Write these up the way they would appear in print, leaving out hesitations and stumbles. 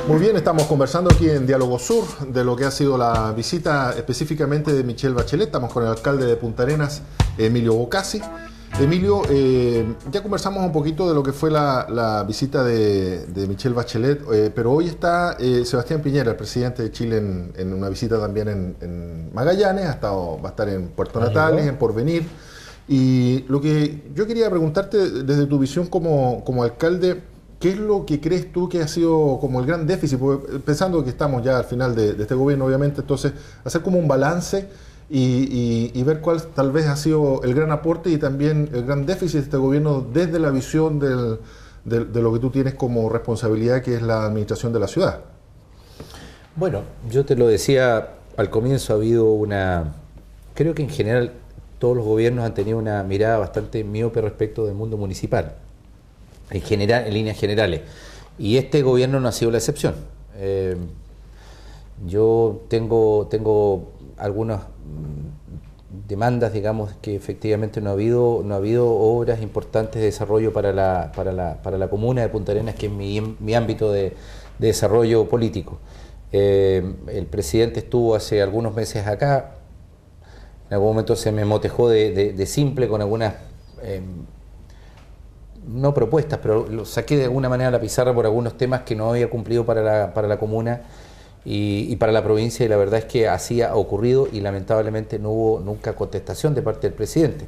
Muy bien, estamos conversando aquí en Diálogo Sur de lo que ha sido la visita específicamente de Michelle Bachelet. Estamos con el alcalde de Punta Arenas, Emilio Bocasi. Emilio, ya conversamos un poquito de lo que fue la visita de Michelle Bachelet, pero hoy está Sebastián Piñera, el presidente de Chile, en una visita también en Magallanes, va a estar en Puerto Natales, en Porvenir. Y lo que yo quería preguntarte desde tu visión como alcalde, ¿qué es lo que crees tú que ha sido como el gran déficit? Porque, pensando que estamos ya al final de este gobierno, obviamente, entonces hacer como un balance y ver cuál tal vez ha sido el gran aporte y también el gran déficit de este gobierno desde la visión de lo que tú tienes como responsabilidad, que es la administración de la ciudad. Bueno, yo te lo decía al comienzo, ha habido creo que en general todos los gobiernos han tenido una mirada bastante miope respecto del mundo municipal, en líneas generales, y este gobierno no ha sido la excepción. Yo tengo algunas demandas, digamos, que efectivamente no ha habido obras importantes de desarrollo para la comuna de Punta Arenas, que es mi ámbito de desarrollo político. El presidente estuvo hace algunos meses acá, en algún momento se me motejó de simple con algunas no propuestas, pero lo saqué de alguna manera a la pizarra por algunos temas que no había cumplido para la comuna y para la provincia, y la verdad es que así ha ocurrido y lamentablemente no hubo nunca contestación de parte del presidente.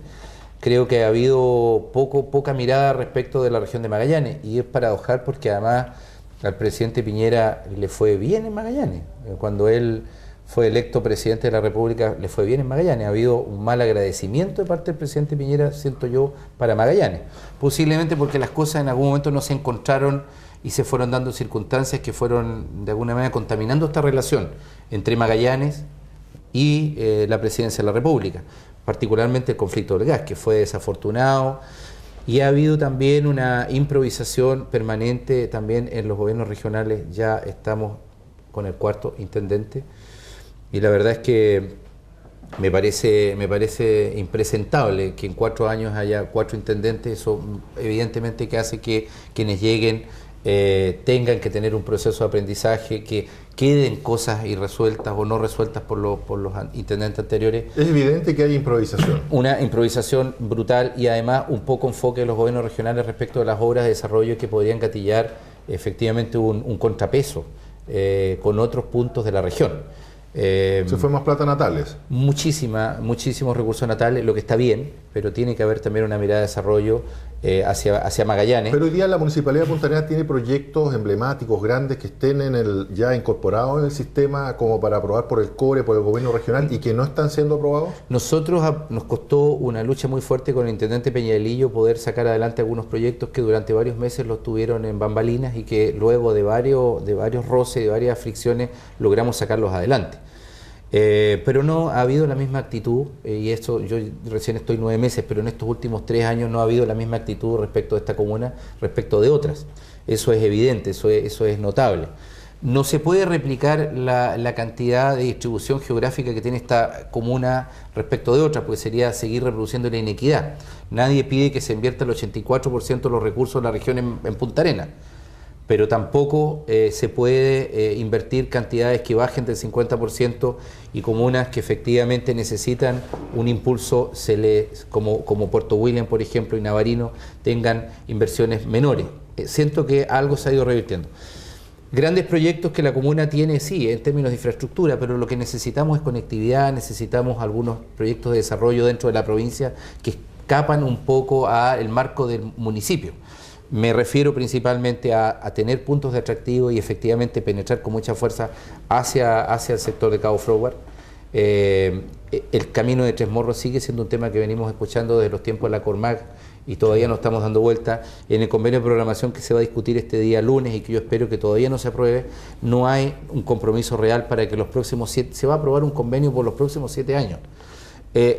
Creo que ha habido poca mirada respecto de la región de Magallanes, y es paradojal porque además al presidente Piñera le fue bien en Magallanes. Cuando él fue electo presidente de la República, le fue bien en Magallanes. Ha habido un mal agradecimiento de parte del presidente Piñera, siento yo, para Magallanes. Posiblemente porque las cosas en algún momento no se encontraron y se fueron dando circunstancias que fueron de alguna manera contaminando esta relación entre Magallanes y la presidencia de la República, particularmente el conflicto del gas, que fue desafortunado, y ha habido también una improvisación permanente también en los gobiernos regionales. Ya estamos con el cuarto intendente, y la verdad es que me parece impresentable que en 4 años haya 4 intendentes. Eso evidentemente que hace que quienes lleguen tengan que tener un proceso de aprendizaje, que queden cosas irresueltas o no resueltas por los intendentes anteriores. Es evidente que hay improvisación. Una improvisación brutal, y además un poco enfoque de los gobiernos regionales respecto de las obras de desarrollo que podrían gatillar efectivamente un contrapeso con otros puntos de la región. ¿Se fue más plata a Natales? Muchísimos recursos natales, lo que está bien, pero tiene que haber también una mirada de desarrollo hacia Magallanes. Pero hoy día la Municipalidad de Punta Arenas tiene proyectos emblemáticos, grandes, que estén ya incorporados en el sistema como para aprobar por el CORE, por el gobierno regional, y que no están siendo aprobados. Nosotros nos costó una lucha muy fuerte con el intendente Peñalillo poder sacar adelante algunos proyectos que durante varios meses los tuvieron en bambalinas, y que luego de varios roces, de varias fricciones, logramos sacarlos adelante. Pero no ha habido la misma actitud, y esto, yo recién estoy 9 meses, pero en estos últimos 3 años no ha habido la misma actitud respecto de esta comuna, respecto de otras. Eso es evidente, eso es notable. No se puede replicar la cantidad de distribución geográfica que tiene esta comuna respecto de otras, porque sería seguir reproduciendo la inequidad. Nadie pide que se invierta el 84% de los recursos de la región en Punta Arenas, pero tampoco se puede invertir cantidades que bajen del 50%, y comunas que efectivamente necesitan un impulso, como Puerto William, por ejemplo, y Navarino, tengan inversiones menores. Siento que algo se ha ido revirtiendo. Grandes proyectos que la comuna tiene, sí, en términos de infraestructura, pero lo que necesitamos es conectividad, necesitamos algunos proyectos de desarrollo dentro de la provincia que escapan un poco al marco del municipio. Me refiero principalmente a tener puntos de atractivo y efectivamente penetrar con mucha fuerza hacia el sector de Cabo Froward. El camino de Tres Morros sigue siendo un tema que venimos escuchando desde los tiempos de la Cormac, y todavía no estamos dando vuelta. En el convenio de programación que se va a discutir este día lunes, y que yo espero que todavía no se apruebe, no hay un compromiso real para que se va a aprobar un convenio por los próximos 7 años.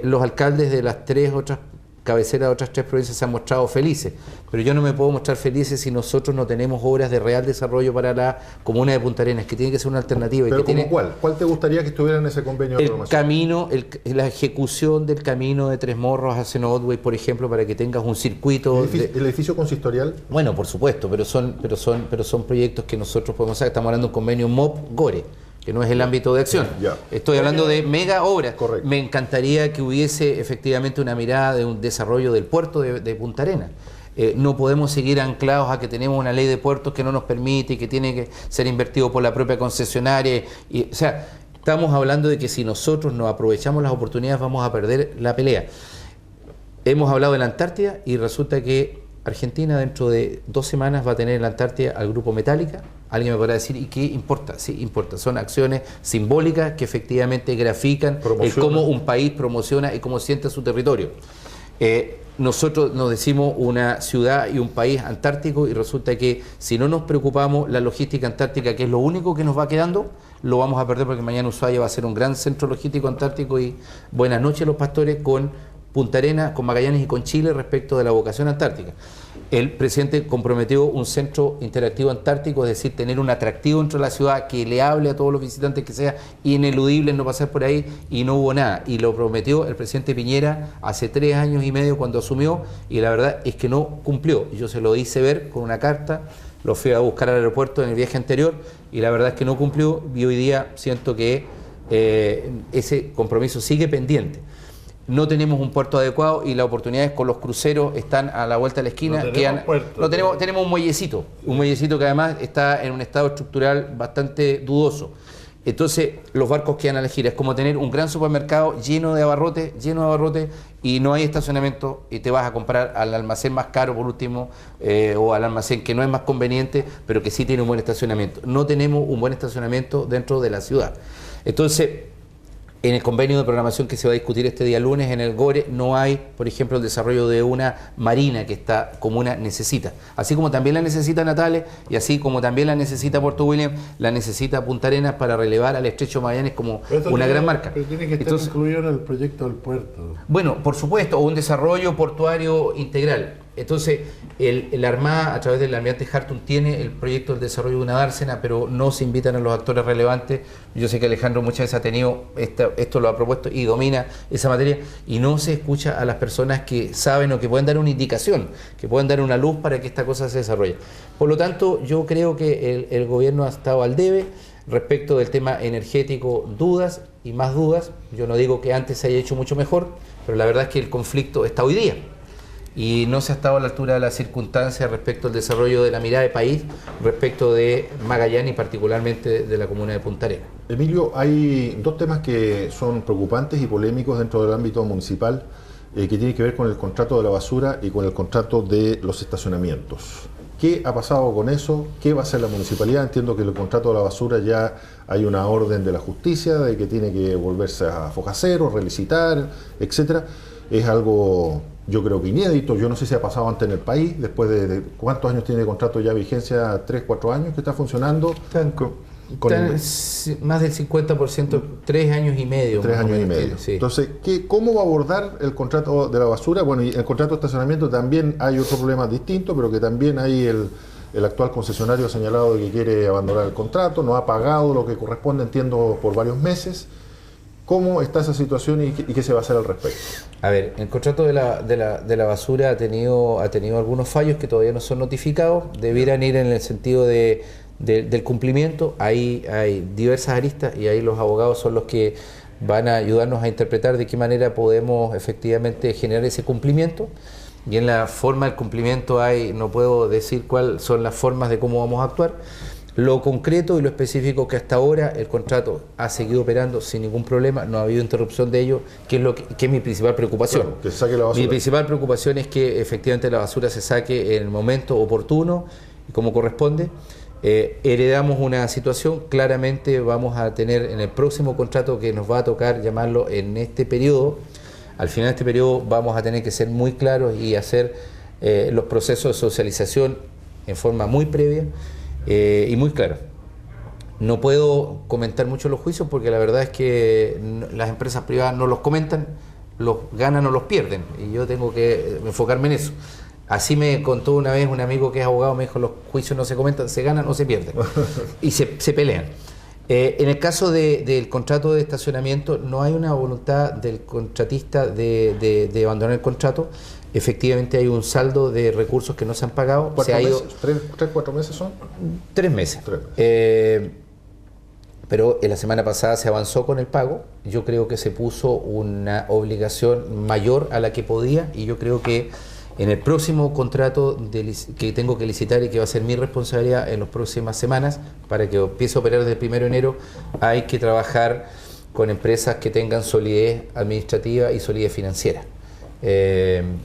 Los alcaldes de las 3 otras cabeceras de otras 3 provincias se han mostrado felices, pero yo no me puedo mostrar felices si nosotros no tenemos obras de real desarrollo para la comuna de Punta Arenas, que tiene que ser una alternativa. ¿Pero y que como tiene cuál? ¿Cuál te gustaría que estuviera en ese convenio de programación? Camino, la ejecución del camino de Tres Morros a Seno Otway, por ejemplo, para que tengas un circuito. ¿El edificio consistorial? Bueno, por supuesto, pero son proyectos que nosotros podemos hacer. Estamos hablando de un convenio MOP-GORE, que no es el ámbito de acción. Ya. Estoy hablando de mega obras. Correcto. Me encantaría que hubiese efectivamente una mirada de un desarrollo del puerto de Punta Arenas. No podemos seguir anclados a que tenemos una ley de puertos que no nos permite y que tiene que ser invertido por la propia concesionaria. O sea, estamos hablando de que si nosotros no aprovechamos las oportunidades vamos a perder la pelea. Hemos hablado de la Antártida y resulta que Argentina dentro de 2 semanas va a tener en la Antártida al grupo Metallica. Alguien me podrá decir, ¿y qué importa? Sí, importa. Son acciones simbólicas que efectivamente grafican cómo un país promociona y cómo siente su territorio. Nosotros nos decimos una ciudad y un país antártico y resulta que si no nos preocupamos, la logística antártica, que es lo único que nos va quedando, lo vamos a perder porque mañana Ushuaia va a ser un gran centro logístico antártico. Y buenas noches los pastores con Punta Arenas, con Magallanes y con Chile respecto de la vocación antártica. El presidente comprometió un centro interactivo antártico, es decir, tener un atractivo dentro de la ciudad que le hable a todos los visitantes, que sea ineludible no pasar por ahí, y no hubo nada. Y lo prometió el presidente Piñera hace 3 años y medio cuando asumió, y la verdad es que no cumplió. Yo se lo hice ver con una carta, lo fui a buscar al aeropuerto en el viaje anterior, y la verdad es que no cumplió, y hoy día siento que ese compromiso sigue pendiente. No tenemos un puerto adecuado y las oportunidades con los cruceros están a la vuelta de la esquina. Tenemos un muellecito que además está en un estado estructural bastante dudoso. Entonces los barcos quedan a elegir. Es como tener un gran supermercado lleno de abarrotes y no hay estacionamiento y te vas a comprar al almacén más caro por último o al almacén que no es más conveniente pero que sí tiene un buen estacionamiento. No tenemos un buen estacionamiento dentro de la ciudad. Entonces, en el convenio de programación que se va a discutir este día lunes en el GORE no hay, por ejemplo, el desarrollo de una marina que esta comuna necesita. Así como también la necesita Natales y así como también la necesita Puerto William, la necesita Punta Arenas para relevar al Estrecho Magallanes como una gran marca. Pero tiene que estar incluido en el proyecto del puerto. Bueno, por supuesto, o un desarrollo portuario integral. Entonces, la Armada, a través del almirante Hartung, tiene el proyecto del desarrollo de una dársena, pero no se invitan a los actores relevantes. Yo sé que Alejandro muchas veces ha tenido, esto lo ha propuesto y domina esa materia, y no se escucha a las personas que saben o que pueden dar una indicación, que pueden dar una luz para que esta cosa se desarrolle. Por lo tanto, yo creo que el gobierno ha estado al debe. Respecto del tema energético, dudas y más dudas. Yo no digo que antes se haya hecho mucho mejor, pero la verdad es que el conflicto está hoy día. Y no se ha estado a la altura de las circunstancias respecto al desarrollo de la mirada de país, respecto de Magallanes y particularmente de la comuna de Punta Arenas. Emilio, hay 2 temas que son preocupantes y polémicos dentro del ámbito municipal que tienen que ver con el contrato de la basura y con el contrato de los estacionamientos. ¿Qué ha pasado con eso? ¿Qué va a hacer la municipalidad? Entiendo que el contrato de la basura ya hay una orden de la justicia de que tiene que volverse a foja cero, relicitar, etcétera. Es algo, yo creo que inédito. Yo no sé si ha pasado antes en el país, después de ¿cuántos años tiene el contrato ya vigencia? 3, 4 años que está funcionando. Más del 50%, 3 años y medio. 3 años y medio. Sí. Entonces, ¿cómo va a abordar el contrato de la basura? Bueno, y el contrato de estacionamiento también hay otro problema distinto, pero que también hay el actual concesionario ha señalado de que quiere abandonar el contrato, no ha pagado lo que corresponde, entiendo, por varios meses. ¿Cómo está esa situación y qué se va a hacer al respecto? A ver, el contrato de la basura ha tenido algunos fallos que todavía no son notificados, debieran ir en el sentido del cumplimiento. Ahí hay diversas aristas y ahí los abogados son los que van a ayudarnos a interpretar de qué manera podemos efectivamente generar ese cumplimiento. Y en la forma del cumplimiento no puedo decir cuáles son las formas de cómo vamos a actuar. Lo concreto y lo específico que hasta ahora el contrato ha seguido operando sin ningún problema, no ha habido interrupción de ello, que es mi principal preocupación. Claro, que se saque la basura. Mi principal preocupación es que efectivamente la basura se saque en el momento oportuno y como corresponde. Heredamos una situación, claramente vamos a tener en el próximo contrato que nos va a tocar llamarlo en este periodo. Al final de este periodo vamos a tener que ser muy claros y hacer los procesos de socialización en forma muy previa y muy clara. No puedo comentar mucho los juicios porque la verdad es que las empresas privadas no los comentan. los ganan o los pierden, y yo tengo que enfocarme en eso. Así me contó una vez un amigo que es abogado, me dijo, los juicios no se comentan, se ganan o se pierden, y se pelean. En el caso del contrato de estacionamiento, no hay una voluntad del contratista de abandonar el contrato. Efectivamente hay un saldo de recursos que no se han pagado. ¿4 meses? ¿3, 4 meses son? 3 meses. Pero en la semana pasada se avanzó con el pago. Yo creo que se puso una obligación mayor a la que podía, y yo creo que en el próximo contrato que tengo que licitar y que va a ser mi responsabilidad en las próximas semanas, para que empiece a operar desde el 1 de enero, hay que trabajar con empresas que tengan solidez administrativa y solidez financiera.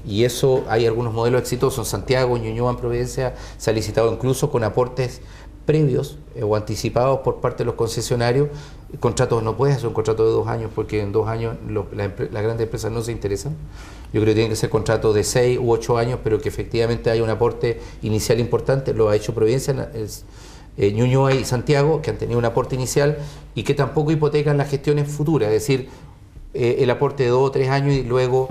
Y eso, hay algunos modelos exitosos. En Santiago, en Ñuñoa, en Providencia, se ha licitado incluso con aportes previos o anticipados por parte de los concesionarios. Contratos, no puedes hacer un contrato de 2 años, porque en 2 años las grandes empresas no se interesan. Yo creo que tienen que ser contratos de 6 u 8 años, pero que efectivamente haya un aporte inicial importante. Lo ha hecho Providencia, Ñuñoa y Santiago, que han tenido un aporte inicial y que tampoco hipotecan las gestiones futuras, es decir, el aporte de 2 o 3 años y luego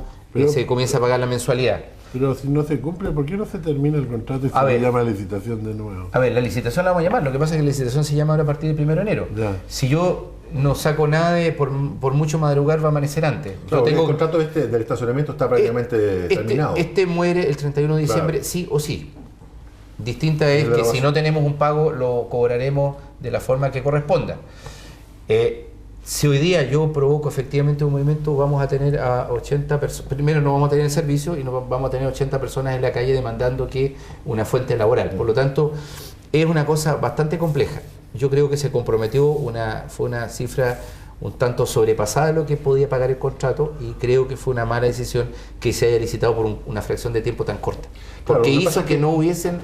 se comienza a pagar la mensualidad. Pero si no se cumple, ¿por qué no se termina el contrato y se llama licitación de nuevo? A ver, la licitación la vamos a llamar, lo que pasa es que la licitación se llama ahora a partir del 1 de enero. Ya. Si yo no saco nada por mucho madrugar, va a amanecer antes. Claro, el contrato del estacionamiento está prácticamente terminado. Este muere el 31 de diciembre, claro, sí o sí. Distinta es que si no tenemos un pago, lo cobraremos de la forma que corresponda. Si hoy día yo provoco efectivamente un movimiento, vamos a tener a 80 personas, primero no vamos a tener el servicio y vamos a tener 80 personas en la calle demandando que una fuente laboral. Por lo tanto, es una cosa bastante compleja. Yo creo que se comprometió, fue una cifra un tanto sobrepasada de lo que podía pagar el contrato, y creo que fue una mala decisión que se haya licitado por una fracción de tiempo tan corta. Porque claro, hizo que no hubiesen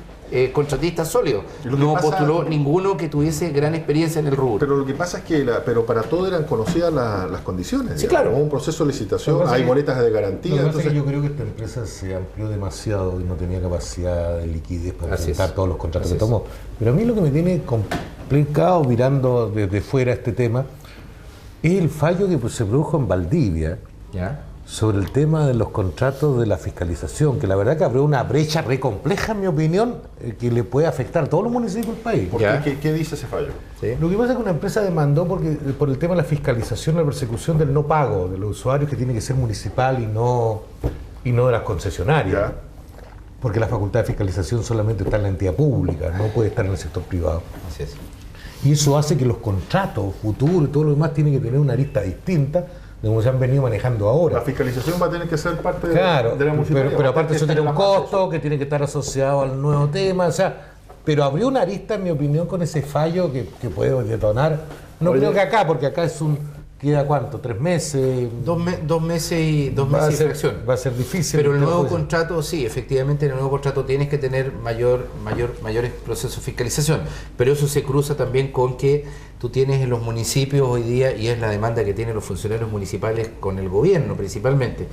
contratistas sólidos. No postuló ninguno que tuviese gran experiencia en el rubro. Pero lo que pasa es que pero para todo eran conocidas las condiciones. Sí, claro. Hubo un proceso de licitación, hay boletas de garantía. Entonces yo creo que esta empresa se amplió demasiado y no tenía capacidad de liquidez para enfrentar todos los contratos que tomó. Pero a mí lo que me tiene complicado mirando desde fuera este tema es el fallo que se produjo en Valdivia. ¿Ya? Sobre el tema de los contratos de la fiscalización, que la verdad que abrió una brecha re compleja, en mi opinión, que le puede afectar a todos los municipios del país. ¿Por qué dice ese fallo? ¿Sí? Lo que pasa es que una empresa demandó por el tema de la fiscalización, la persecución del no pago de los usuarios, que tiene que ser municipal y no de las concesionarias. ¿Ya? Porque la facultad de fiscalización solamente está en la entidad pública, no puede estar en el sector privado. Así es. Y eso hace que los contratos futuros y todo lo demás tienen que tener una arista distinta de como se han venido manejando ahora. La fiscalización va a tener que ser parte de la municipalidad. Pero aparte eso tiene un costo que tiene que estar asociado al nuevo tema, o sea, pero abrió una arista, en mi opinión, con ese fallo que puede detonar. No creo que acá, porque acá queda ¿cuánto? 3 meses. 2 meses y fracción. Va a ser difícil. Pero el nuevo contrato, sí, efectivamente en el nuevo contrato tienes que tener mayores procesos de fiscalización. Pero eso se cruza también con que tú tienes en los municipios hoy día, y es la demanda que tienen los funcionarios municipales con el gobierno principalmente,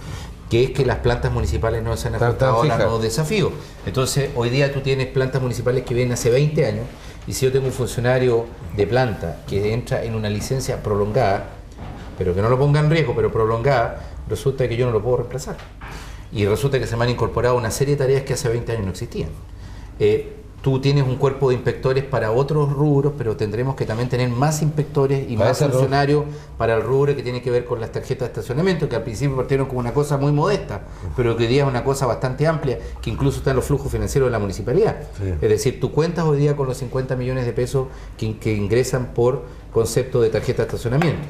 que es que las plantas municipales no se han ajustado a los nuevos desafíos. Entonces, hoy día tú tienes plantas municipales que vienen hace 20 años, y si yo tengo un funcionario de planta que entra en una licencia prolongada, pero que no lo ponga en riesgo, pero prolongada, resulta que yo no lo puedo reemplazar. Y resulta que se me han incorporado una serie de tareas que hace 20 años no existían. Tú tienes un cuerpo de inspectores para otros rubros, pero tendremos que también tener más inspectores y más funcionarios para el rubro que tiene que ver con las tarjetas de estacionamiento, que al principio partieron como una cosa muy modesta, pero que hoy día es una cosa bastante amplia, que incluso está en los flujos financieros de la municipalidad. Sí. Es decir, tú cuentas hoy día con los 50 millones de pesos que ingresan por concepto de tarjeta de estacionamiento.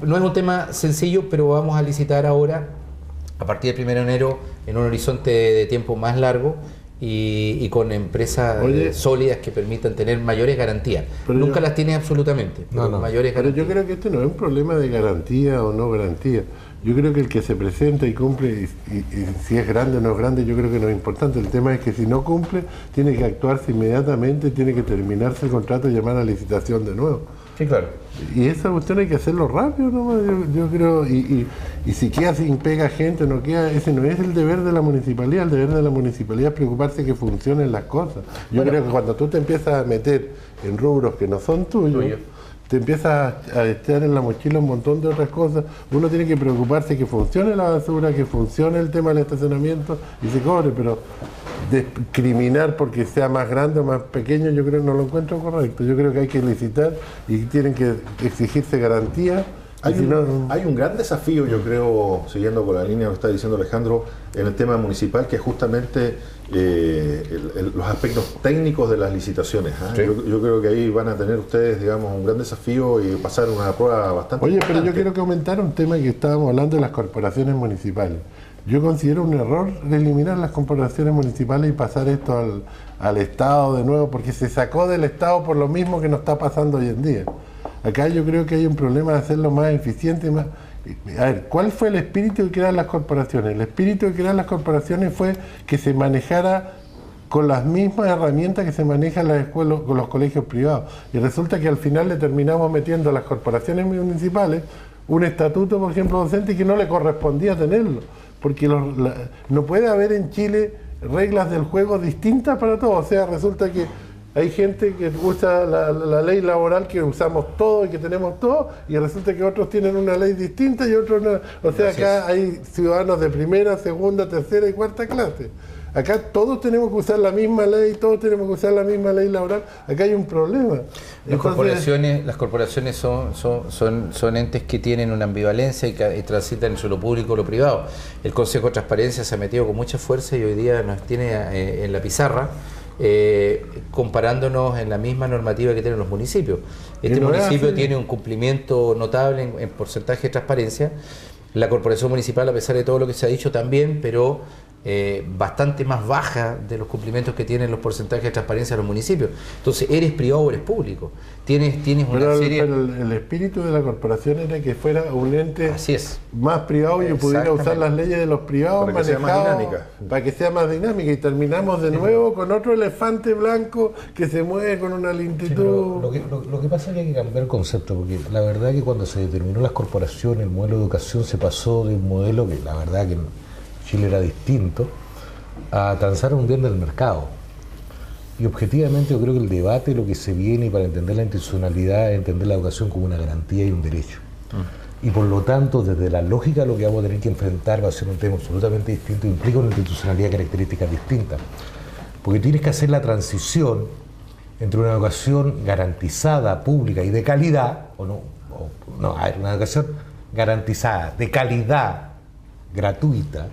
No es un tema sencillo, pero vamos a licitar ahora, a partir del 1 de enero, en un horizonte de tiempo más largo, y con empresas sólidas que permitan tener mayores garantías. Nunca las tiene absolutamente, pero mayores garantías. Pero yo creo que este no es un problema de garantía o no garantía. Yo creo que el que se presenta y cumple, y si es grande o no es grande, yo creo que no es importante. El tema es que si no cumple, tiene que actuarse inmediatamente, tiene que terminarse el contrato y llamar a licitación de nuevo. Sí, claro. Y esa cuestión hay que hacerlo rápido, ¿no? Yo creo, y si queda sin pega gente, no queda, ese no es el deber de la municipalidad. El deber de la municipalidad es preocuparse que funcionen las cosas. Yo creo que cuando tú te empiezas a meter en rubros que no son tuyos, te empiezas a echar en la mochila un montón de otras cosas. Uno tiene que preocuparse que funcione la basura, que funcione el tema del estacionamiento y se cobre, pero discriminar porque sea más grande o más pequeño, yo creo que no lo encuentro correcto. Yo creo que hay que licitar y tienen que exigirse garantías. Hay un gran desafío, yo creo, siguiendo con la línea que está diciendo Alejandro, en el tema municipal, que es justamente los aspectos técnicos de las licitaciones. Sí. Yo creo que ahí van a tener ustedes, digamos, un gran desafío y pasar una prueba bastante Pero yo importante. quiero comentar un tema que estábamos hablando de las corporaciones municipales. Yo considero un error de eliminar las corporaciones municipales y pasar esto al Estado de nuevo, porque se sacó del Estado por lo mismo que nos está pasando hoy en día. Acá yo creo que hay un problema de hacerlo más eficiente. A ver, ¿cuál fue el espíritu de crear las corporaciones? El espíritu de crear las corporaciones fue que se manejara con las mismas herramientas que se manejan las escuelas, con los colegios privados. Y resulta que al final le terminamos metiendo a las corporaciones municipales un estatuto, por ejemplo, docente, que no le correspondía tenerlo. Porque no puede haber en Chile reglas del juego distintas para todos. O sea, resulta que hay gente que usa la ley laboral que usamos todos y que tenemos todos, y resulta que otros tienen una ley distinta y otros no. O sea, acá hay ciudadanos de primera, segunda, tercera y cuarta clase. Acá todos tenemos que usar la misma ley, todos tenemos que usar la misma ley laboral. Acá hay un problema. Las corporaciones son entes que tienen una ambivalencia y transitan entre lo público y lo privado. El Consejo de Transparencia se ha metido con mucha fuerza y hoy día nos tiene en la pizarra, comparándonos en la misma normativa que tienen los municipios. Este municipio tiene un cumplimiento notable en porcentaje de transparencia. La corporación municipal, a pesar de todo lo que se ha dicho, también, pero bastante más baja de los cumplimientos que tienen los porcentajes de transparencia de los municipios. Entonces, ¿eres privado o eres público? Tienes una serie... Pero el espíritu de la corporación era que fuera un ente Así es. más privado y pudiera usar las leyes de los privados para que sea más dinámica. Para que sea más dinámica, y terminamos de nuevo con otro elefante blanco que se mueve con una lentitud. Sí, lo que pasa es que hay que cambiar el concepto, porque la verdad que cuando se determinó las corporaciones, el modelo de educación se pasó de un modelo que la verdad que en Chile era distinto, a transar un bien del mercado. Y objetivamente yo creo que el debate, lo que se viene, y para entender la institucionalidad, es entender la educación como una garantía y un derecho. Y por lo tanto, desde la lógica, lo que vamos a tener que enfrentar va a ser un tema absolutamente distinto, implica una institucionalidad, características distintas. Porque tienes que hacer la transición entre una educación garantizada, pública y de calidad, una educación garantizada, de calidad, gratuita,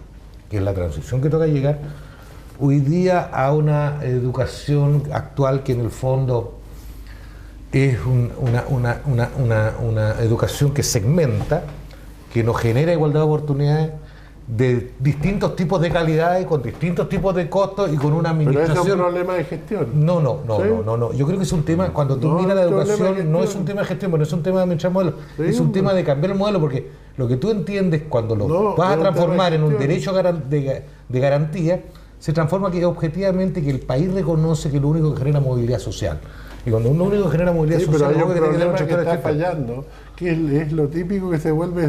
que es la transición que toca llegar hoy día a una educación actual que en el fondo es una educación que segmenta, que nos genera igualdad de oportunidades de distintos tipos de calidades, con distintos tipos de costos y con una administración... Pero ese es un problema de gestión. No. Yo creo que es un tema, cuando tú miras la educación, no es un tema de gestión, pero es un tema de administrar modelos. Sí, es un tema de cambiar el modelo, porque lo que tú entiendes cuando lo vas a transformar en un derecho de garantía, se transforma que objetivamente que el país reconoce que lo único que genera movilidad social. Y cuando uno único genera movilidad social, pero hay un problema que está está fallando, que es lo típico que se vuelve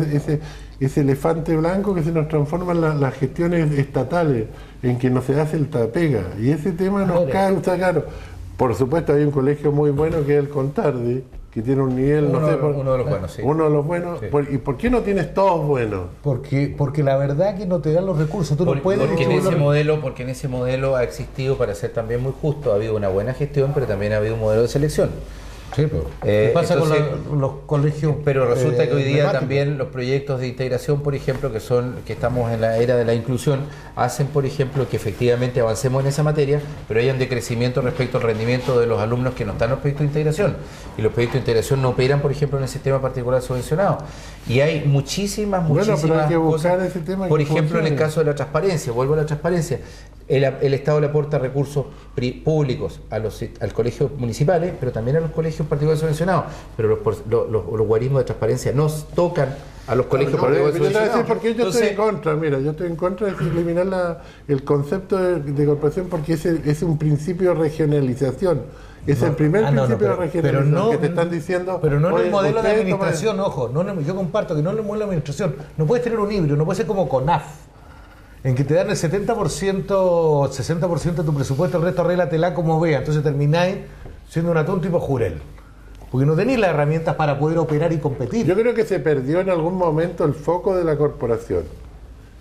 ese elefante blanco que se nos transforma en las gestiones estatales, en que no se hace el tapega. Y ese tema nos causa, claro. Por supuesto, hay un colegio muy bueno que es el Contardi, que tiene un nivel, uno de los buenos, sí. Uno de los buenos. Sí. ¿Y por qué no tienes todos buenos? Porque la verdad que no te dan los recursos. Tú no puedes porque en ese modelo ha existido, para ser también muy justo, ha habido una buena gestión, pero también ha habido un modelo de selección. Sí, pero ¿qué pasa entonces, con los colegios? Pero resulta que hoy día también los proyectos de integración, por ejemplo, que estamos en la era de la inclusión, hacen, por ejemplo, que efectivamente avancemos en esa materia, pero hay un decrecimiento respecto al rendimiento de los alumnos que no están en los proyectos de integración. Y los proyectos de integración no operan, por ejemplo, en el sistema particular subvencionado. Y hay muchísimas pero hay que buscar cosas. Ese tema por ejemplo, en el caso de la transparencia, vuelvo a la transparencia. El Estado le aporta recursos públicos al colegio municipales, pero también a los colegios particulares subvencionados. Pero los guarismos de transparencia nos tocan a los colegios particulares subvencionados. Porque yo estoy en contra, yo estoy en contra de eliminar el concepto de corporación, porque es un principio de regionalización. Es el primer principio de regionalización que te están diciendo. Pero no en el modelo de administración, ojo. Yo comparto que no en el modelo de administración. No puedes tener un híbrido, no puede ser como CONAF, en que te dan el 70% o 60% de tu presupuesto, el resto arréglatela como vea. Entonces termináis siendo un atún tipo Jurel. porque no tenéis las herramientas para poder operar y competir. Yo creo que se perdió en algún momento el foco de la corporación.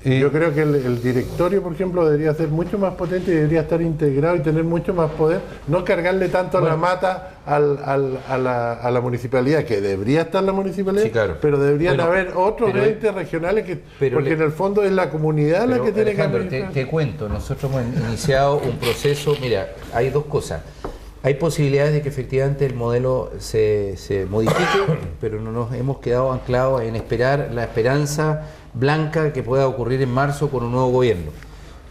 Yo creo que el directorio, por ejemplo, debería ser mucho más potente y debería estar integrado y tener mucho más poder, no cargarle tanto la mata a la municipalidad, que debería estar la municipalidad, Sí, claro. pero deberían Bueno, haber otros pero- entes regionales, porque pero en el fondo es la comunidad la que tiene que Alejandro, administrar. te cuento, nosotros hemos iniciado un proceso, mira, hay dos cosas. Hay posibilidades de que efectivamente el modelo se modifique, pero no nos hemos quedado anclados en esperar la esperanza blanca que pueda ocurrir en marzo con un nuevo gobierno,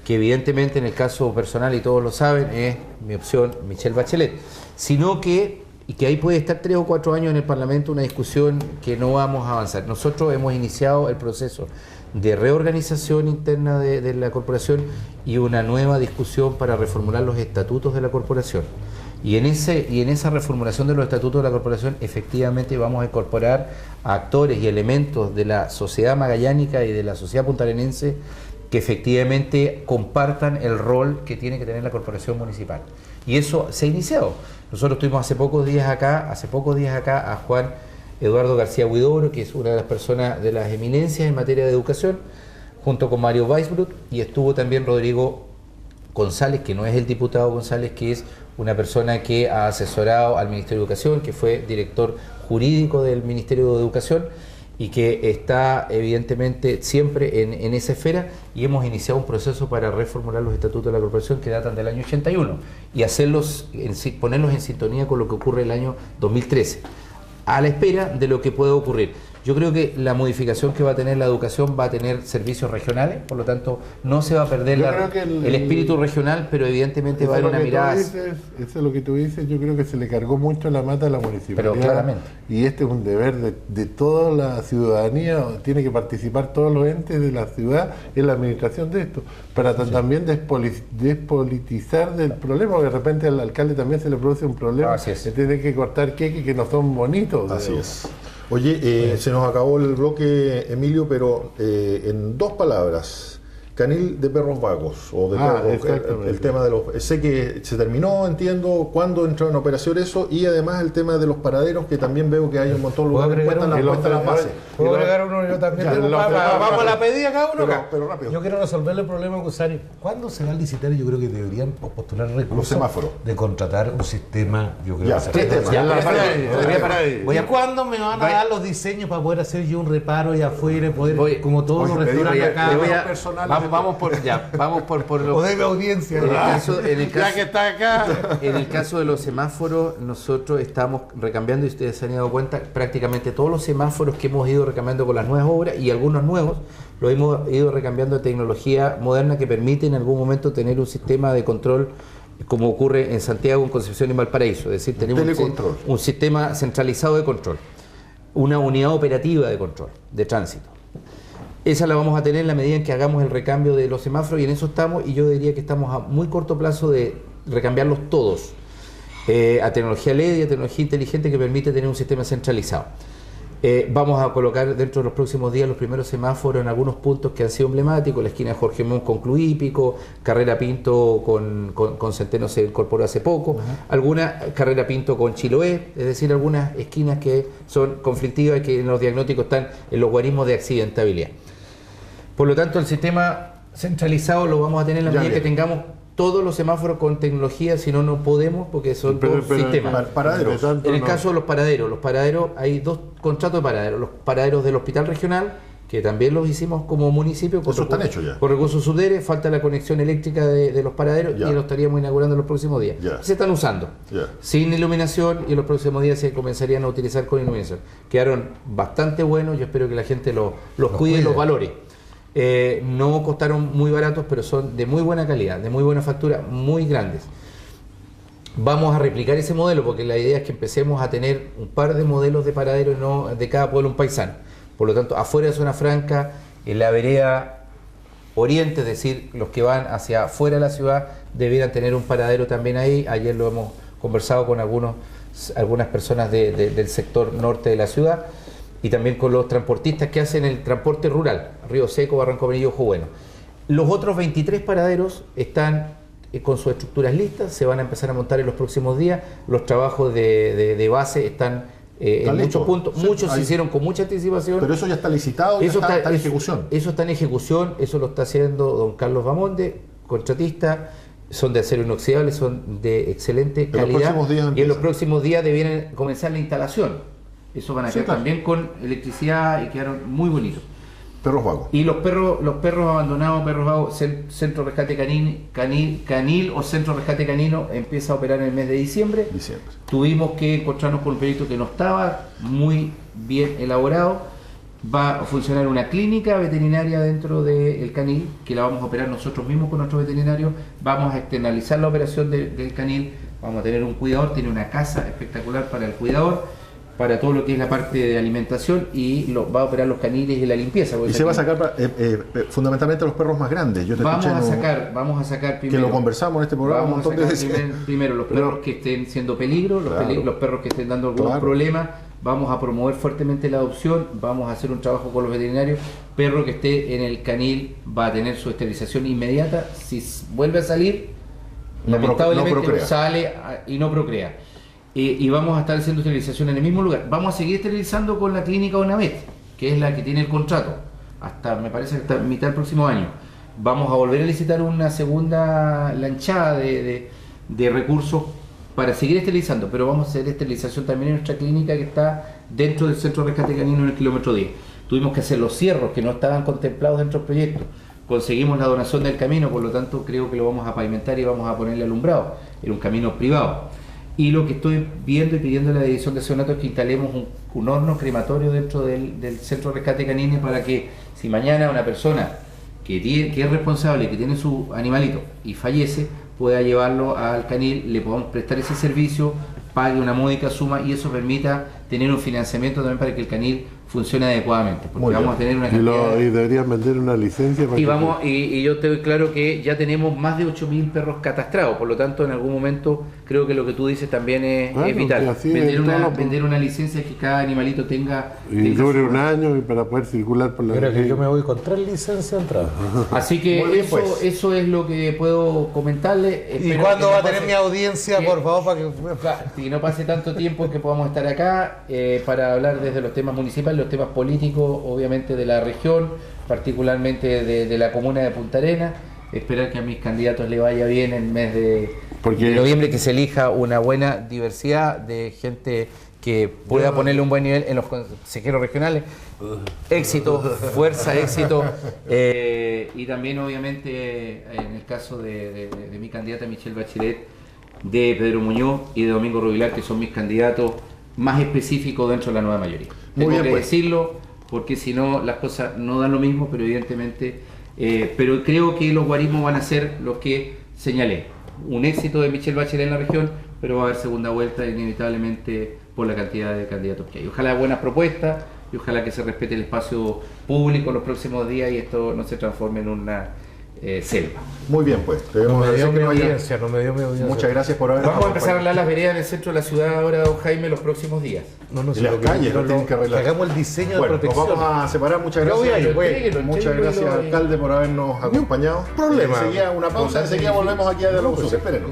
que evidentemente en el caso personal, y todos lo saben, es mi opción Michelle Bachelet, sino que, y que ahí puede estar 3 o 4 años en el Parlamento una discusión que no vamos a avanzar. Nosotros hemos iniciado el proceso de reorganización interna de la corporación y una nueva discusión para reformular los estatutos de la corporación. Y en esa reformulación de los estatutos de la corporación efectivamente vamos a incorporar a actores y elementos de la sociedad magallánica y de la sociedad puntarenense que efectivamente compartan el rol que tiene que tener la corporación municipal. Y eso se ha iniciado. Nosotros tuvimos hace pocos días acá a Juan Eduardo García Huidobro, que es una de las personas de las eminencias en materia de educación, junto con Mario Weisbrot, y estuvo también Rodrigo González, que no es el diputado González, que es una persona que ha asesorado al Ministerio de Educación, que fue director jurídico del Ministerio de Educación y que está evidentemente siempre en esa esfera, y hemos iniciado un proceso para reformular los estatutos de la corporación que datan del año 81 y ponerlos en sintonía con lo que ocurre el año 2013, a la espera de lo que pueda ocurrir. Yo creo que la modificación que va a tener la educación va a tener servicios regionales, por lo tanto no se va a perder el espíritu regional, pero evidentemente va a haber una mirada. Eso es lo que tú dices, yo creo que se le cargó mucho la mata a la municipalidad. Pero claramente. Y este es un deber de toda la ciudadanía, tiene que participar todos los entes de la ciudad en la administración de esto, para también despolitizar del problema, porque de repente al alcalde también se le produce un problema, de tener que cortar queques que no son bonitos. Así es. Oye, se nos acabó el bloque, Emilio, pero en 2 palabras, canil de perros vagos, o de perros, el tema de los... Sé que se terminó, entiendo, cuándo entró en operación eso, y además el tema de los paraderos, que también veo que hay un montón de lugares que cuentan las bases. ¿Puedo agregar uno yo también? Vamos a la pedida cada uno acá. Pero rápido. Yo quiero resolver el problema con Usari. ¿Cuándo se va a licitar? Yo creo que deberían postular recursos Los semáforos. de contratar un sistema, yo creo Ya, que tres ¿Y cuándo me van a dar los diseños para poder hacer yo un reparo allá afuera, poder, como todos los restaurantes acá? Vamos por lo O debe audiencia. Ya que está acá. En el caso de los semáforos, nosotros estamos recambiando, y ustedes se han dado cuenta, prácticamente todos los semáforos que hemos ido recambiando con las nuevas obras, y algunos nuevos, los hemos ido recambiando de tecnología moderna que permite en algún momento tener un sistema de control como ocurre en Santiago, en Concepción y Valparaíso. Es decir, tenemos un sistema centralizado de control, una unidad operativa de control, de tránsito. Esa la vamos a tener en la medida en que hagamos el recambio de los semáforos, y en eso estamos, y yo diría que estamos a muy corto plazo de recambiarlos todos a tecnología LED y a tecnología inteligente que permite tener un sistema centralizado. Vamos a colocar dentro de los próximos días los primeros semáforos en algunos puntos que han sido emblemáticos: la esquina de Jorge Montt con Cluípico, Carrera Pinto con Centeno se incorporó hace poco, alguna Carrera Pinto con Chiloé, es decir, algunas esquinas que son conflictivas y que en los diagnósticos están en los guarismos de accidentabilidad. Por lo tanto, el sistema centralizado lo vamos a tener en la medida que tengamos todos los semáforos con tecnología, si no, no podemos, porque son dos sistemas. Paraderos. En el caso de los paraderos, hay 2 contratos de paraderos. Los paraderos del Hospital Regional, que también los hicimos como municipio. Eso están hechos ya. Por recursos subdere, falta la conexión eléctrica de los paraderos, y lo estaríamos inaugurando en los próximos días. Se están usando sin iluminación, y en los próximos días se comenzarían a utilizar con iluminación. Quedaron bastante buenos, yo espero que la gente los cuide y los valore. No costaron muy baratos, pero son de muy buena calidad, de muy buena factura, muy grandes. Vamos a replicar ese modelo, porque la idea es que empecemos a tener un par de modelos de paraderos, no de cada pueblo un paisano. Por lo tanto, afuera de Zona Franca, en la vereda oriente, es decir, los que van hacia afuera de la ciudad, debieran tener un paradero también ahí. Ayer lo hemos conversado con algunas personas del sector norte de la ciudad, y también con los transportistas que hacen el transporte rural, Río Seco, Barranco Benillo, Ojo Bueno. Los otros 23 paraderos están con sus estructuras listas, se van a empezar a montar en los próximos días. Los trabajos de base están en muchos puntos, Sí, muchos se ahí. hicieron con mucha anticipación. Pero eso ya está licitado, ya está en ejecución. Eso está en ejecución, eso lo está haciendo don Carlos Bamonde, contratista. Son de acero inoxidable, son de excelente calidad. Y en los próximos días debieran comenzar la instalación. Eso van a quedar también con electricidad y quedaron muy bonitos. Perros vagos. Y los perros abandonados, perros vagos, centro rescate canil o centro rescate canino empieza a operar en el mes de diciembre. Tuvimos que encontrarnos con un proyecto que no estaba muy bien elaborado. Va a funcionar una clínica veterinaria dentro del canil, que la vamos a operar nosotros mismos con nuestros veterinarios. Vamos a externalizar la operación del canil, vamos a tener un cuidador, tiene una casa espectacular para el cuidador, para todo lo que es la parte de alimentación, y va a operar los caniles y la limpieza. Y se va a sacar fundamentalmente los perros más grandes. Yo te vamos a sacar primero, que lo conversamos en este programa un montón de veces. Primero los perros que estén siendo peligro, los perros que estén dando algunos problemas. Vamos a promover fuertemente la adopción, vamos a hacer un trabajo con los veterinarios. Perro que esté en el canil va a tener su esterilización inmediata. Si vuelve a salir, lamentablemente sale y no procrea. Y vamos a estar haciendo esterilización en el mismo lugar. Vamos a seguir esterilizando con la clínica Onavet, que es la que tiene el contrato, me parece hasta mitad del próximo año. Vamos a volver a licitar una segunda lanchada de recursos para seguir esterilizando, pero vamos a hacer esterilización también en nuestra clínica que está dentro del centro de rescate canino en el kilómetro 10. Tuvimos que hacer los cierros que no estaban contemplados dentro del proyecto. Conseguimos la donación del camino, por lo tanto creo que lo vamos a pavimentar y vamos a ponerle alumbrado. Era un camino privado. Y lo que estoy viendo y pidiendo a la Dirección de Seonato es que instalemos un horno crematorio dentro del centro de rescate canino, para que si mañana una persona que es responsable, que tiene su animalito y fallece, pueda llevarlo al canil, le podamos prestar ese servicio, pague una módica suma, y eso permita tener un financiamiento también para que el canil funcione adecuadamente, porque vamos a tener una cantidad y deberían vender una licencia para y yo estoy claro que ya tenemos más de 8.000 perros catastrados, por lo tanto en algún momento creo que lo que tú dices también es vital, vender una licencia que cada animalito tenga y dure un año y para poder circular por la Creo que yo me voy con 3 licencias de entrada. Así que bien, eso es lo que puedo comentarle. ¿Y cuándo va a tener mi audiencia, por favor, para que no pase tanto tiempo, que podamos estar acá para hablar desde los temas municipales, los temas políticos, obviamente de la región, particularmente de la comuna de Punta Arenas? Esperar que a mis candidatos le vaya bien en el mes de noviembre, que se elija una buena diversidad de gente que pueda ponerle un buen nivel en los consejeros regionales. Éxito, fuerza, éxito. Y también, obviamente, en el caso de mi candidata Michelle Bachelet, de Pedro Muñoz y de Domingo Rubilar, que son mis candidatos más específicos dentro de la nueva mayoría. Tengo que decirlo, porque si no las cosas no dan lo mismo, pero evidentemente, pero creo que los guarismos van a ser los que señalé. Un éxito de Michelle Bachelet en la región, pero va a haber segunda vuelta inevitablemente por la cantidad de candidatos que hay. Ojalá buenas propuestas y ojalá que se respete el espacio público en los próximos días y esto no se transforme en una selva. Muy bien, pues. No me dio mi audiencia. Muchas gracias por haber. Vamos a empezar a hablar las veredas en el centro de la ciudad ahora, don Jaime, los próximos días. Y las calles no tienen que arreglar. Hagamos el diseño de protección. Nos vamos a separar. Muchas gracias. Muchas gracias, alcalde, por habernos acompañado. Problema. Enseguida una pausa, enseguida volvemos aquí a Diálogo Sur. Espérenos.